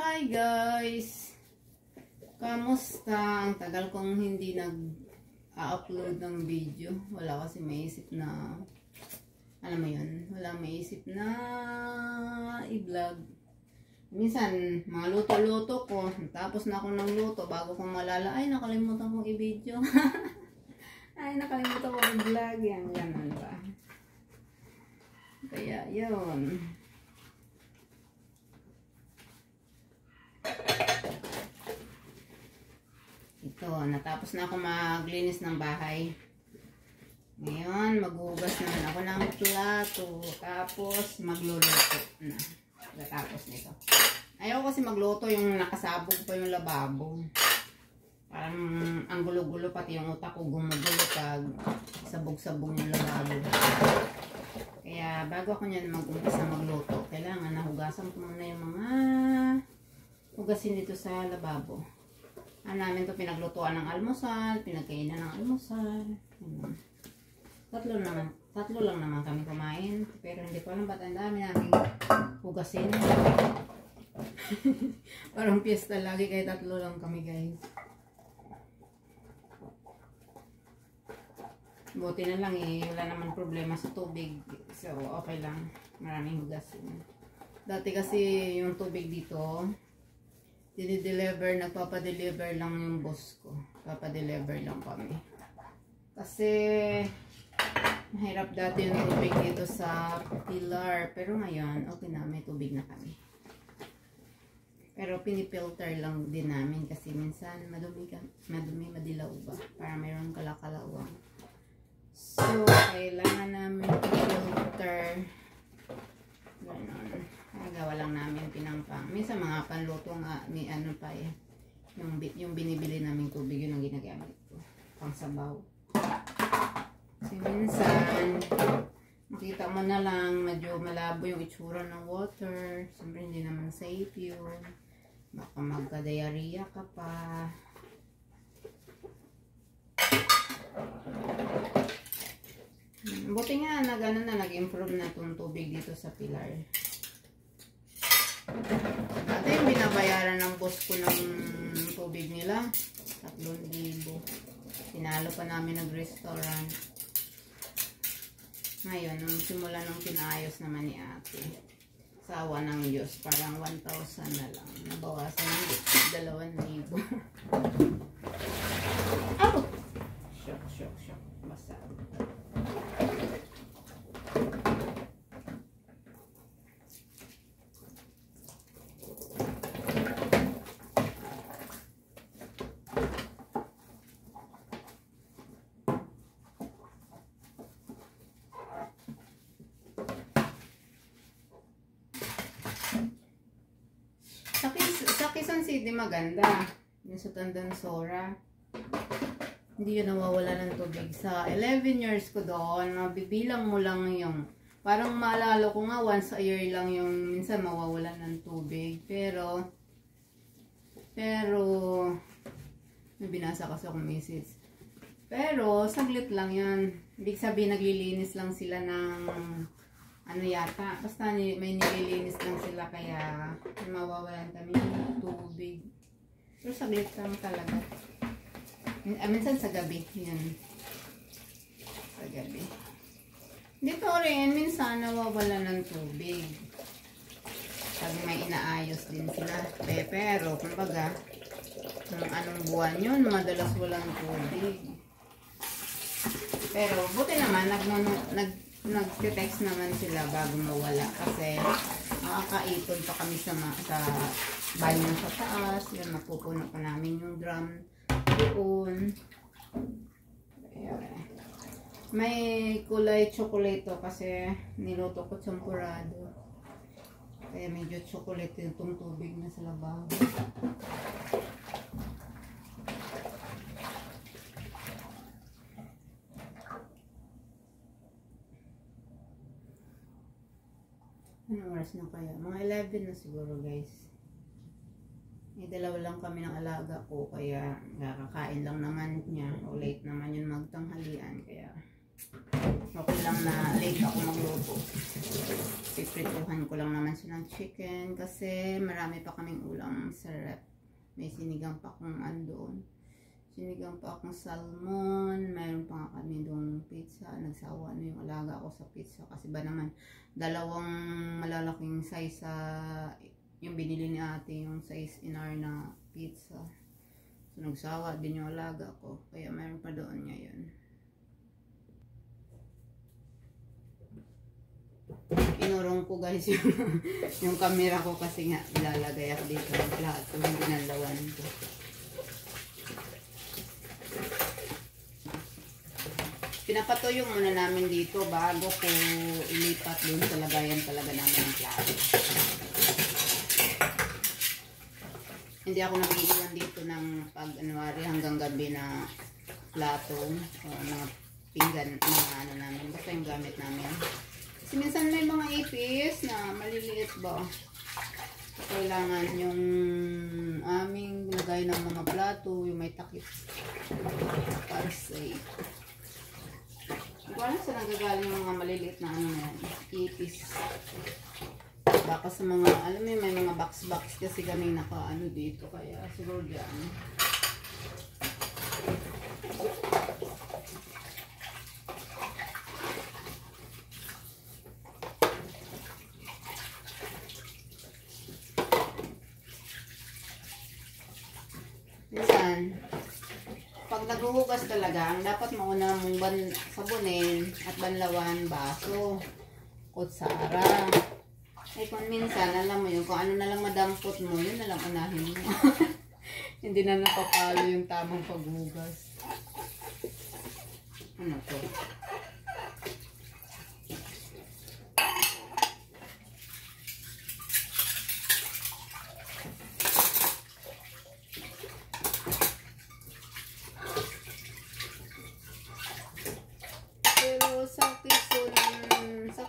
Hi guys! Kamusta? Ang tagal kong hindi nag-upload ng video. Wala kasi maisip na, alam mo yun, wala maisip na i-vlog. Minsan, mga luto-luto ko, tapos na ako ng luto, bago kong malala, ay nakalimutan kong i-video. Ay nakalimutan kong i-vlog. Yan, ganun ba? Kaya, yun. Ito, natapos na ako maglinis ng bahay. Ngayon, maghugas naman ako ng plato. Tapos, magluluto na. Tapos nito. Ayaw kasi magluto yung nakasabog pa yung lababo. Parang ang gulo-gulo, pati yung utak ko gumugulo pag sabog-sabog yung lababo. Kaya, bago ako niyan mag-umpisa magluto, kailangan nahugasan ko muna yung mga hugasin dito sa lababo. Namin to pinaglutuan ng almusal, pinagkainan ng almusal. Tatlo lang naman kami kumain. Pero hindi ko alam ba't ang dami namin hugasin. Parang piyesta lagi, kaya tatlo lang kami guys. Buti na lang wala naman problema sa tubig. So okay lang, maraming hugasin. Dati kasi yung tubig dito, nagpapadeliver lang yung boss ko. Papadeliver lang kami. Kasi mahirap dati yung tubig dito sa Pilar. Pero ngayon, okay na, may tubig na kami. Pero pinipilter lang din namin kasi minsan madumi, madilaw ba? Para mayroong kalakalawang. So, kailangan namin filter. Ganon. Gawa lang namin pinampang. Minsan mga panluto nga, may ano pa eh. Yung binibili namin tubig, yun ang ginagamit ko. Pang sabaw. Kasi minsan, makita mo na lang, medyo malabo yung itsura ng water. Siyempre hindi naman safe yun. Baka magka-diarrhea ka pa. Buti nga, nag-improve na itong tubig dito sa Pilar. Dati yung binabayaran ng boss ko ng tubig nila, 3,000. Tinalo pa namin nag-restaurant. Ngayon, nung simula nung pinayos naman ni ate, sawa ng Diyos, parang 1,000 na lang. Nabawasan ng 2,000. Oh! Shock. Basta. Sa Quezon City maganda. Yung sa Tandansora. Hindi yun nawawala ng tubig. Sa 11 years ko doon, mabibilang mo lang yung, parang maalala ko nga once a year lang yung minsan mawawala ng tubig. Pero, may binasa kasi akong message. Pero, saglit lang yan. Ibig sabihin, naglilinis lang sila ng ano yata, basta may nililinis lang sila kaya mawawalan kami ng tubig. Pero saglit lang talaga. Minsan sa gabi, yan. Sa gabi. Dito rin, minsan nawawala ng tubig. Pag may inaayos din sila. Pero, kumbaga, ng anong buwan yun, madalas walang tubig. Pero, buti naman, nag-text naman sila bago mawala kasi makakaipon pa kami sa banyo sa taas. Yan, mapupuno pa namin yung drum doon. May kulay chocolate kasi niluto ko champurado. Kaya medyo chocolate yung tubig na sa lababo. Anong oras na kaya? Mga 11 na siguro guys. May dalawa lang kami ng alaga ko. Kaya kakakain lang naman niya. O late naman yun magtanghalian. Kaya Okay lang na late ako magluto. Piprituhan ko lang naman siya ng chicken kasi marami pa kaming ulam sa rep. May sinigang pa akong andoon. Sinigang pa akong salmon. Mayroon pa nga kami doon pizza. Nagsawa na yung alaga ko sa pizza. Kasi ba naman, dalawang malalaking size sa yung binili ni ate, yung size NR na pizza. So, nagsawa din yung alaga ko. Kaya mayroon pa doon ngayon. Inurong ko guys yung camera ko kasi nga ilalagay ako dito ng plato. Hindi nalawan ko. Pinapatuyo muna namin dito bago ko ilipat dun sa lagayan talaga namin ng plato. Hindi ako nagiiwan dito ng pag-anuari hanggang gabi na plato o mga pinggan na ano namin. Basta yung gamit namin. Kasi minsan may mga ipis na maliliit ba. So, kailangan yung aming lagay ng mga plato, yung may takip. Para safe. Hindi ko alam saan nagagaling yung mga maliliit na ano yan, ipis. Baka sa mga, alam mo may mga box-box kasi kami naka-ano dito. Kaya siguro dyan. Minsan, pag naghuhugas talaga, ang dapat mauna mong sabunin at banlawan, baso, kutsara. Eh kung minsan, alam mo yun, kung ano na lang madampot mo, yun na lang unahin mo. Hindi na napapalo yung tamang paghugas. Ano to?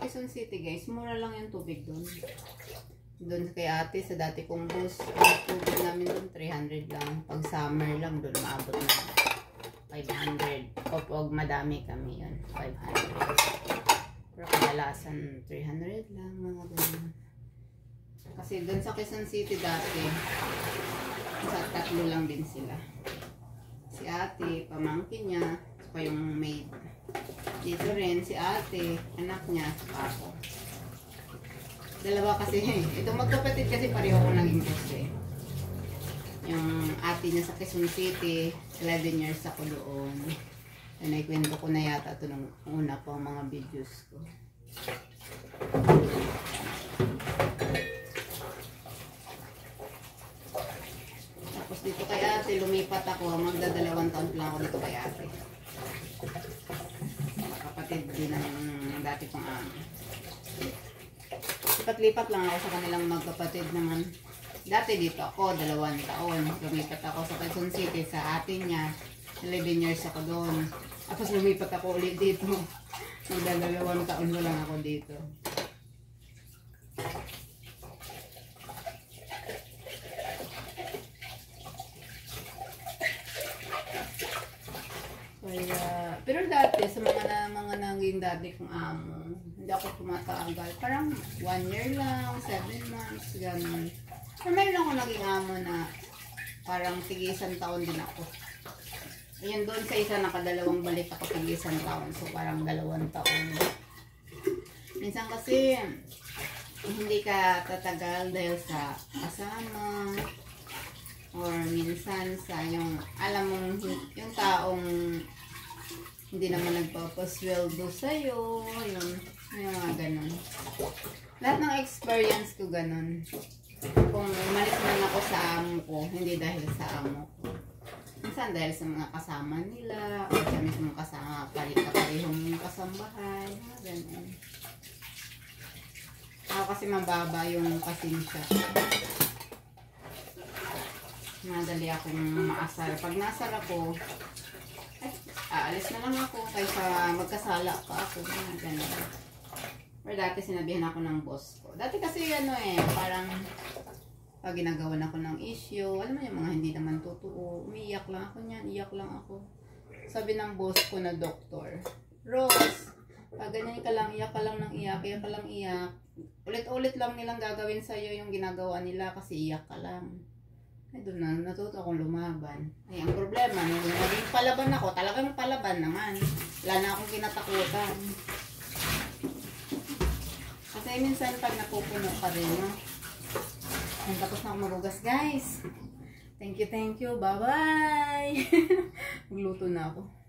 Quezon City guys, mura lang yung tubig doon. Doon kay ate sa dati kong bus, ang tubig namin doon 300 lang. Pag summer lang doon maabot na 500. O pag madami kami yun, 500. Pero kadalasan 300 lang mga doon. Kasi doon sa Quezon City dati, sa tatlo lang din sila. Si ate, pamangkin niya, pa yung maid. Dito rin si ate, anak niya, saka ako. Dalawa kasi, ito magkapatid kasi pareho ko naging boss eh. Yung ate niya sa Quezon City, 11 years ako doon. Naikwento ko na yata ito nung una pang mga videos ko. Tapos dito kay ate, lumipat ako, magdadalawang taon lang ako dito kay ate. Kapatid din ng dati kong amo. Lipat-lipat lang ako sa kanilang magkapatid naman. Dati dito ako, 2 taon. Lumipat ako sa Quezon City sa atin niya. 11 years ako doon. Tapos lumipat ako ulit dito. Magdadalawang taon mo lang ako dito. Kaya, pero dati sa mga naging dati kong amo, hindi ako tumatagal. Parang 1 year lang, 7 months, gano'n. Pero mayroon ako naging amo na parang tig 1 taon din ako. Ayun doon sa isa nakadalawang balik ako tig 1 taon. So parang 2 taon. Minsan kasi hindi ka tatagal dahil sa kasama. Or minsan sa yung, alam mo, yung taong hindi naman nagpapasweldo sa'yo, yung mga ganun. Lahat ng experience ko ganun. Kung umalis man ako sa amo ko, hindi dahil sa amo ko. Minsan dahil sa mga kasama nila, o sa mismong kasama, parehong kasambahay, mga ganun. Ako kasi mababa yung pasensya. Madali akong maasar. Pag nasar ako, ay, aalis na lang ako kaysa magkasala pa ako. Ganun. Pero dati sinabihan ako ng boss ko. Dati kasi ano eh, parang pag ginagawan ako ng issue, alam mo yung mga hindi naman totoo, umiiyak lang ako niyan, iyak lang ako. Sabi ng boss ko na doktor, Rose, pag ganyan ka lang, iyak ka lang ng iyak, iyak ka lang iyak. Ulit-ulit lang nilang gagawin sa'yo yung ginagawa nila kasi iyak ka lang. Ay, doon na, natuto akong lumaban. Ay, ang problema, nung naging palaban ako, talagang palaban naman. Wala na akong kinatakutan. Kasi minsan pag napupuno ka rin, no? Ay, tapos na ako magugas, guys. Thank you, thank you. Bye-bye! Magluto na ako.